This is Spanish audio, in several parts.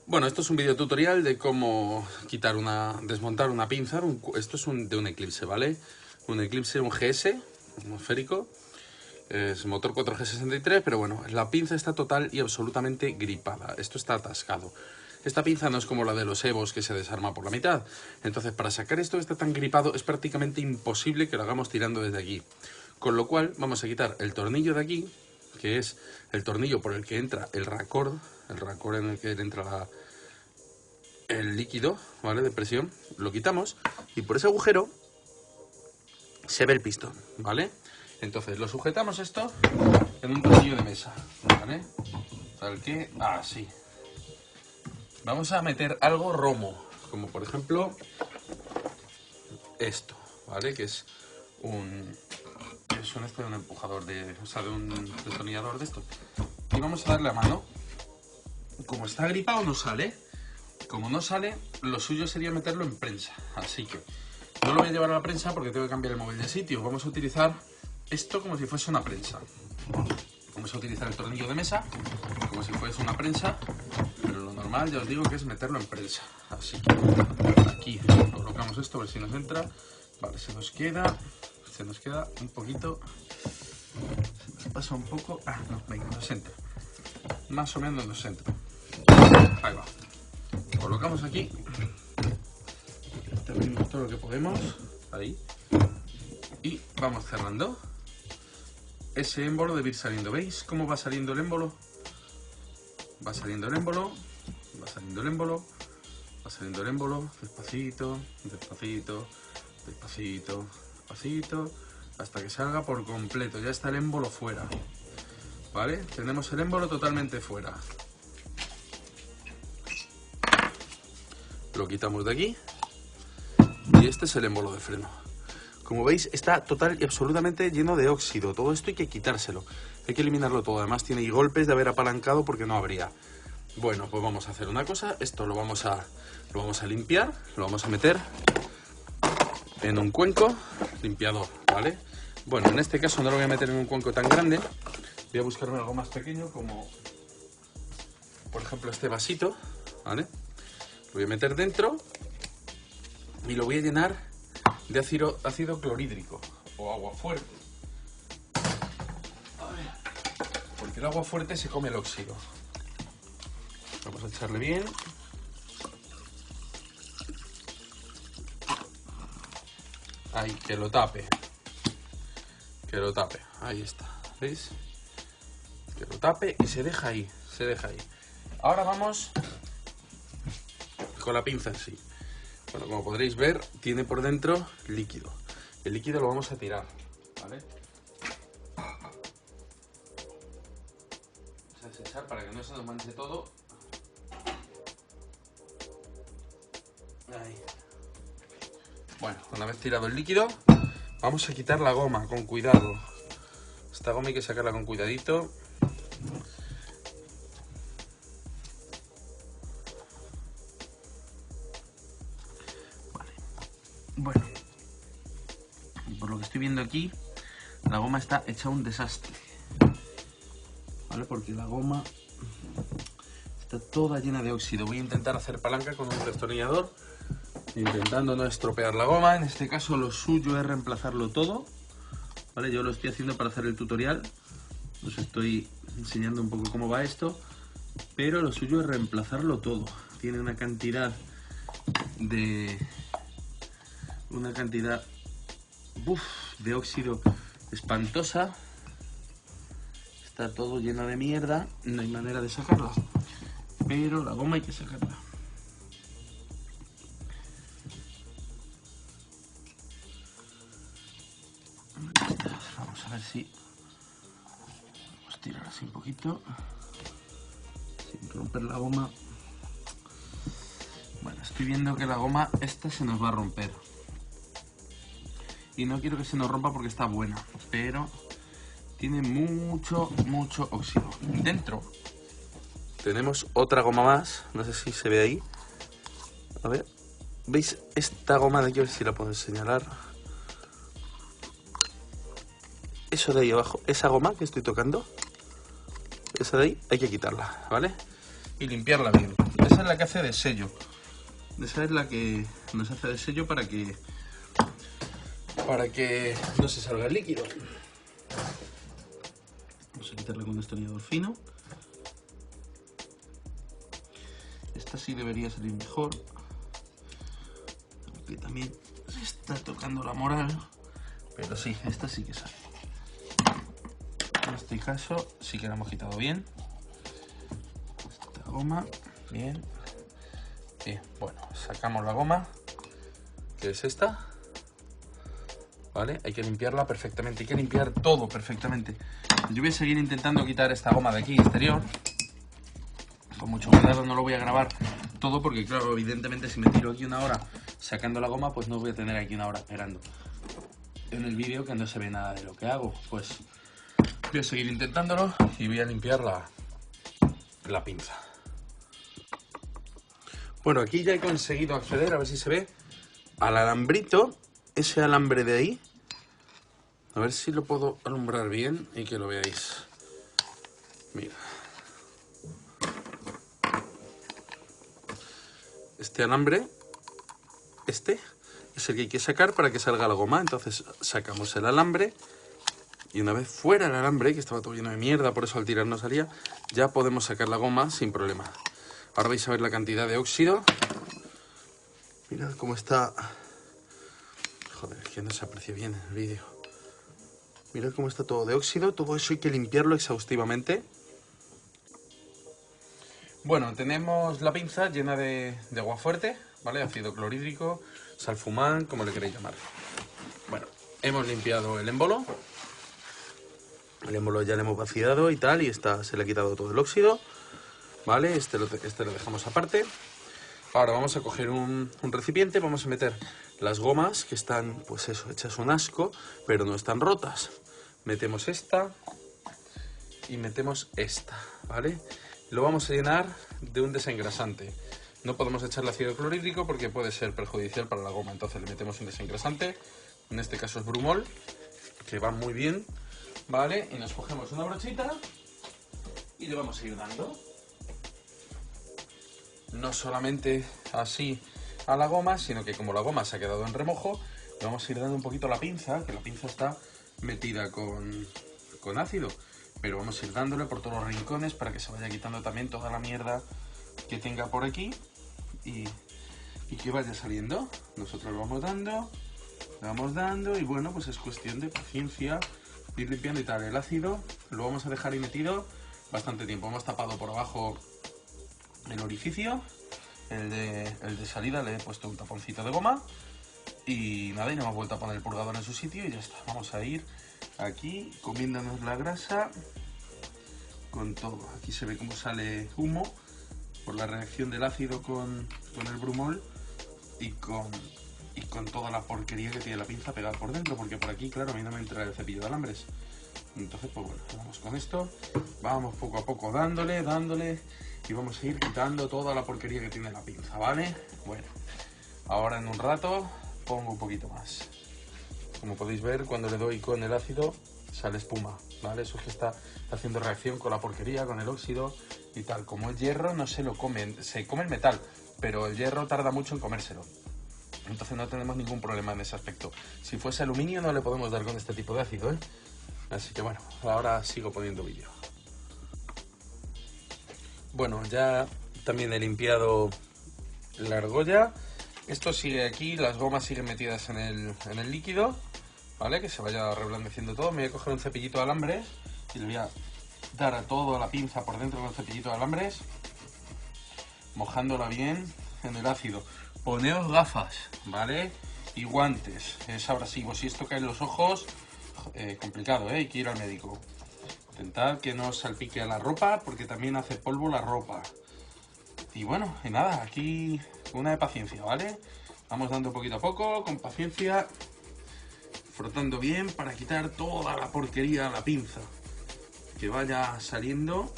Bueno, esto es un video tutorial de cómo desmontar una pinza. Esto es de un Eclipse, ¿vale? Un Eclipse, un GS, atmosférico. Es motor 4G63, pero bueno, la pinza está total y absolutamente gripada. Esto está atascado. Esta pinza no es como la de los Evos que se desarma por la mitad. Entonces, para sacar esto que está tan gripado es prácticamente imposible que lo hagamos tirando desde aquí. Con lo cual, vamos a quitar el tornillo de aquí, que es el tornillo por el que entra el raccord en el que entra el líquido, ¿vale? De presión. Lo quitamos y por ese agujero se ve el pistón, ¿vale? Entonces lo sujetamos esto en un tornillo de mesa, ¿vale? Tal que así. Vamos a meter algo romo, como por ejemplo esto, ¿vale? Que es un empujador de un destornillador de esto. Y vamos a darle a mano. Como está gripado no sale. Como no sale, lo suyo sería meterlo en prensa. Así que no lo voy a llevar a la prensa porque tengo que cambiar el móvil de sitio. Vamos a utilizar esto como si fuese una prensa. Vamos a utilizar el tornillo de mesa como si fuese una prensa, pero lo normal ya os digo que es meterlo en prensa. Así que aquí colocamos esto a ver si nos entra. Vale, se nos queda un poquito. Se nos pasa un poco. Ah, no, venga, nos entra. Más o menos nos entra. Ahí va. Colocamos aquí. Abrimos todo lo que podemos. Ahí. Y vamos cerrando. Ese émbolo debe ir saliendo. ¿Veis cómo va saliendo el émbolo? Va saliendo el émbolo. Va saliendo el émbolo. Va saliendo el émbolo. Despacito, despacito, despacito, despacito. Hasta que salga por completo. Ya está el émbolo fuera. ¿Vale? Tenemos el émbolo totalmente fuera. Lo quitamos de aquí. Y este es el émbolo de freno. Como veis, está total y absolutamente lleno de óxido. Todo esto hay que quitárselo. Hay que eliminarlo todo. Además tiene golpes de haber apalancado porque no habría. Bueno, pues vamos a hacer una cosa. Esto lo vamos a limpiar. Lo vamos a meter en un cuenco limpiador, ¿vale? Bueno, en este caso no lo voy a meter en un cuenco tan grande. Voy a buscarme algo más pequeño como, por ejemplo, este vasito, ¿vale? Lo voy a meter dentro y lo voy a llenar de ácido clorhídrico o agua fuerte. A ver, porque el agua fuerte se come el óxido. Vamos a echarle bien. Ahí, que lo tape. Que lo tape. Ahí está. ¿Veis? Que lo tape y se deja ahí. Se deja ahí. Ahora vamos con la pinza en sí. Bueno, como podréis ver, tiene por dentro líquido. El líquido lo vamos a tirar, ¿vale? Vamos a desechar para que no se nos manche todo. Ahí. Bueno, una vez tirado el líquido, vamos a quitar la goma con cuidado. Esta goma hay que sacarla con cuidadito. Bueno, y por lo que estoy viendo aquí, la goma está hecha un desastre, ¿vale? Porque la goma está toda llena de óxido. Voy a intentar hacer palanca con un destornillador, intentando no estropear la goma. En este caso lo suyo es reemplazarlo todo, ¿vale? Yo lo estoy haciendo para hacer el tutorial, os estoy enseñando un poco cómo va esto, pero lo suyo es reemplazarlo todo. Tiene una cantidad de óxido espantosa. Está todo lleno de mierda. No hay manera de sacarla, pero la goma hay que sacarla. Vamos a ver si vamos a tirar así un poquito sin romper la goma. Bueno, estoy viendo que la goma esta se nos va a romper. Y no quiero que se nos rompa porque está buena, pero tiene mucho óxido. Dentro tenemos otra goma más, no sé si se ve ahí. A ver, ¿veis esta goma de aquí? A ver si la puedo señalar. Eso de ahí abajo, esa goma que estoy tocando, esa de ahí hay que quitarla, ¿vale? Y limpiarla bien. Esa es la que hace de sello. Esa es la que nos hace de sello para que no se salga el líquido. Vamos a quitarle con un destornillador fino. Esta sí debería salir mejor, aunque también se está tocando la moral, pero sí, esta sí que sale. En este caso sí que la hemos quitado bien. Esta goma, bien. Bien, bueno, sacamos la goma, que es esta. ¿Vale? Hay que limpiarla perfectamente, hay que limpiar todo perfectamente. Yo voy a seguir intentando quitar esta goma de aquí exterior. Con mucho cuidado, no lo voy a grabar todo porque, claro, evidentemente si me tiro aquí una hora sacando la goma, pues no voy a tener aquí una hora esperando en el vídeo que no se ve nada de lo que hago. Pues voy a seguir intentándolo y voy a limpiar la pinza. Bueno, aquí ya he conseguido acceder, a ver si se ve, al alambrito, ese alambre de ahí. A ver si lo puedo alumbrar bien y que lo veáis. Mira. Este alambre, este, es el que hay que sacar para que salga la goma. Entonces sacamos el alambre y una vez fuera el alambre, que estaba todo lleno de mierda, por eso al tirar no salía, ya podemos sacar la goma sin problema. Ahora vais a ver la cantidad de óxido. Mirad cómo está. Joder, es que no se aprecia bien el vídeo. Mirad cómo está todo de óxido. Todo eso hay que limpiarlo exhaustivamente. Bueno, tenemos la pinza llena de agua fuerte, ¿vale? Ácido clorhídrico, salfumán, como le queréis llamar. Bueno, hemos limpiado el émbolo. El émbolo ya lo hemos vaciado y tal, y se le ha quitado todo el óxido, ¿vale? Este lo dejamos aparte. Ahora vamos a coger un recipiente, vamos a meter las gomas que están, pues eso, hechas un asco, pero no están rotas. Metemos esta y metemos esta, ¿vale? Lo vamos a llenar de un desengrasante. No podemos echarle ácido clorhídrico porque puede ser perjudicial para la goma, entonces le metemos un desengrasante, en este caso es Brumol, que va muy bien, ¿vale? Y nos cogemos una brochita y le vamos a ir dando. No solamente así a la goma, sino que como la goma se ha quedado en remojo, le vamos a ir dando un poquito a la pinza, que la pinza está metida con ácido. Pero vamos a ir dándole por todos los rincones para que se vaya quitando también toda la mierda que tenga por aquí y que vaya saliendo. Nosotros lo vamos dando y bueno, pues es cuestión de paciencia, de ir limpiando y tal. El ácido lo vamos a dejar ahí metido bastante tiempo. Hemos tapado por abajo el orificio, el de salida le he puesto un taponcito de goma y nada, y no hemos vuelto a poner el purgador en su sitio y ya está. Vamos a ir aquí comiéndonos la grasa con todo. Aquí se ve cómo sale humo por la reacción del ácido con el Brumol y con toda la porquería que tiene la pinza pegada por dentro, porque por aquí, claro, a mí no me entra el cepillo de alambres. Entonces, pues bueno, vamos con esto, vamos poco a poco dándole y vamos a ir quitando toda la porquería que tiene la pinza, ¿vale? Bueno, ahora en un rato pongo un poquito más. Como podéis ver, cuando le doy con el ácido sale espuma, ¿vale? Eso es que está haciendo reacción con la porquería, con el óxido y tal. Como el hierro no se lo comen, se come el metal, pero el hierro tarda mucho en comérselo. Entonces no tenemos ningún problema en ese aspecto. Si fuese aluminio no le podemos dar con este tipo de ácido, ¿eh? Así que bueno, ahora sigo poniendo vídeo. Bueno, ya también he limpiado la argolla. Esto sigue aquí, las gomas siguen metidas en el líquido, ¿vale? Que se vaya reblandeciendo todo. Me voy a coger un cepillito de alambres y le voy a dar a toda la pinza por dentro con el cepillito de alambres, mojándola bien en el ácido. Poneos gafas, ¿vale? Y guantes, es abrasivo. Si esto cae en los ojos, complicado, ¿eh? Hay que ir al médico. Intentad que no os salpique a la ropa, porque también hace polvo la ropa. Y bueno, y nada, aquí una de paciencia, ¿vale? Vamos dando poquito a poco, con paciencia, frotando bien para quitar toda la porquería a la pinza. Que vaya saliendo,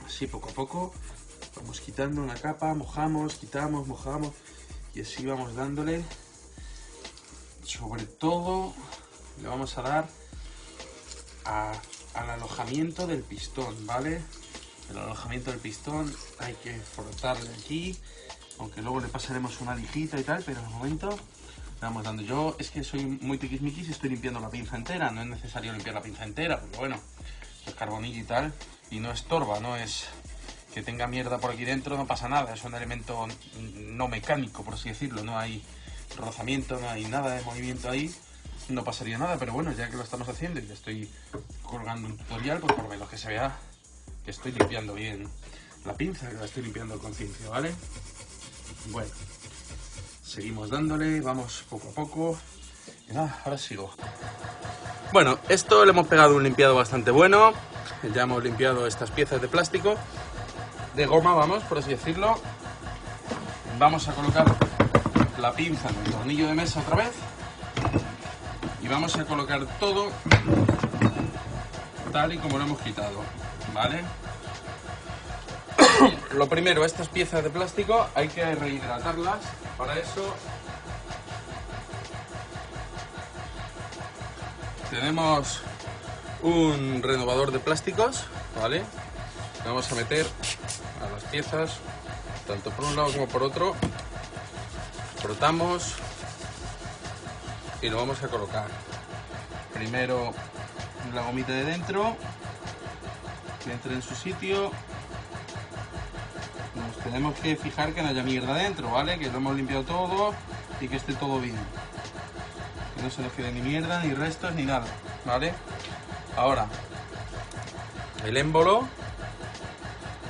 así poco a poco. Vamos quitando una capa, mojamos, quitamos, mojamos. Y así vamos dándole. Sobre todo le vamos a dar al alojamiento del pistón, ¿vale? el alojamiento del pistón hay que frotarle aquí, aunque luego le pasaremos una lijita y tal, pero de momento le vamos dando. Yo es que soy muy tiquismiquis y estoy limpiando la pinza entera, no es necesario limpiar la pinza entera, porque bueno, es carbonillo y tal, y no estorba, no es que tenga mierda por aquí dentro, no pasa nada, es un elemento no mecánico, por así decirlo, no hay rozamiento, no hay nada de movimiento ahí, no pasaría nada, pero bueno, ya que lo estamos haciendo y le estoy colgando un tutorial, pues por lo menos que se vea que estoy limpiando bien la pinza, que la estoy limpiando a conciencia, ¿vale? Bueno, seguimos dándole, vamos poco a poco. Y nada, ahora sigo. Bueno, esto le hemos pegado un limpiado bastante bueno. Ya hemos limpiado estas piezas de plástico, de goma, vamos, por así decirlo. Vamos a colocar la pinza en el tornillo de mesa otra vez. Y vamos a colocar todo tal y como lo hemos quitado, ¿vale? Lo primero, estas piezas de plástico hay que rehidratarlas. Para eso tenemos un renovador de plásticos, ¿vale? Vamos a meter a las piezas, tanto por un lado como por otro. Frotamos y lo vamos a colocar. Primero la gomita de dentro, que entre en su sitio. Nos tenemos que fijar que no haya mierda dentro, ¿vale? Que lo hemos limpiado todo y que esté todo bien. Que no se nos quede ni mierda, ni restos, ni nada, ¿vale? Ahora, el émbolo.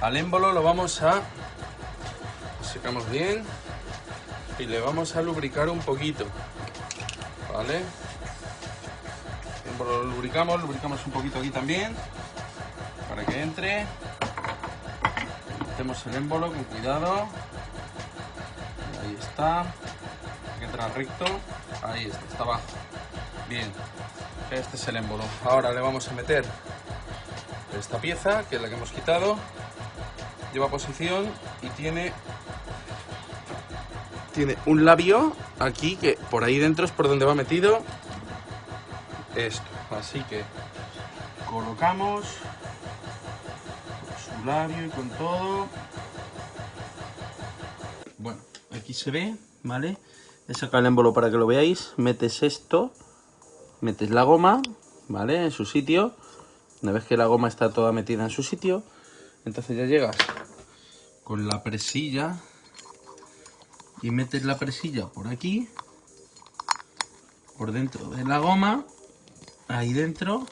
Al émbolo lo vamos a... secamos bien y le vamos a lubricar un poquito, ¿vale? El émbolo lo lubricamos un poquito aquí también, para que entre. Metemos el émbolo con cuidado. Ahí está. Que entra recto. Ahí está, está abajo. Bien. Este es el émbolo. Ahora le vamos a meter esta pieza, que es la que hemos quitado. Lleva posición y tiene un labio aquí, que por ahí dentro es por donde va metido esto. Así que colocamos su labio y con todo. Bueno, aquí se ve, ¿vale? He sacado el émbolo para que lo veáis. Metes esto, metes la goma, ¿vale? En su sitio. Una vez que la goma está toda metida en su sitio, entonces ya llegas con la presilla y metes la presilla por aquí, por dentro de la goma, ahí dentro,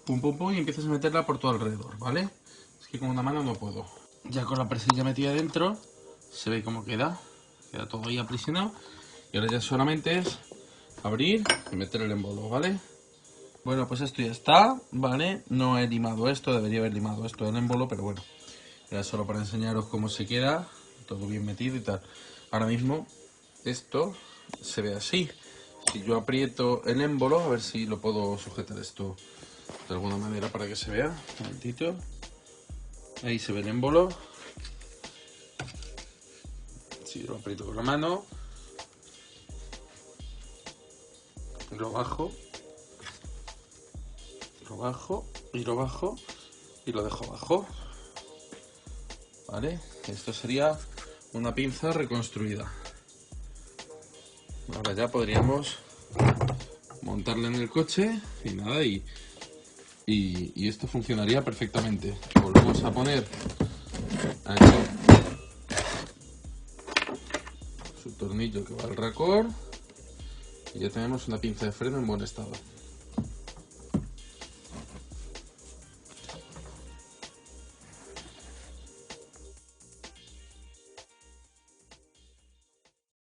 pum pum pum, y empiezas a meterla por todo alrededor, ¿vale? Es que con una mano no puedo. Ya con la presilla metida dentro, se ve cómo queda todo ahí aprisionado, y ahora ya solamente es abrir y meter el émbolo, ¿vale? Bueno, pues esto ya está, ¿vale? No he limado esto, debería haber limado esto del émbolo, pero bueno, era solo para enseñaros cómo se queda, todo bien metido y tal. Ahora mismo esto se ve así. Si yo aprieto el émbolo, a ver si lo puedo sujetar esto de alguna manera para que se vea. Un momentito. Ahí se ve el émbolo. Si lo aprieto con la mano, lo bajo, lo bajo y lo bajo y lo dejo abajo, ¿vale? Esto sería una pinza reconstruida. Ahora ya podríamos montarla en el coche y nada, y esto funcionaría perfectamente. Volvemos a poner aquí su tornillo que va al racor y ya tenemos una pinza de freno en buen estado.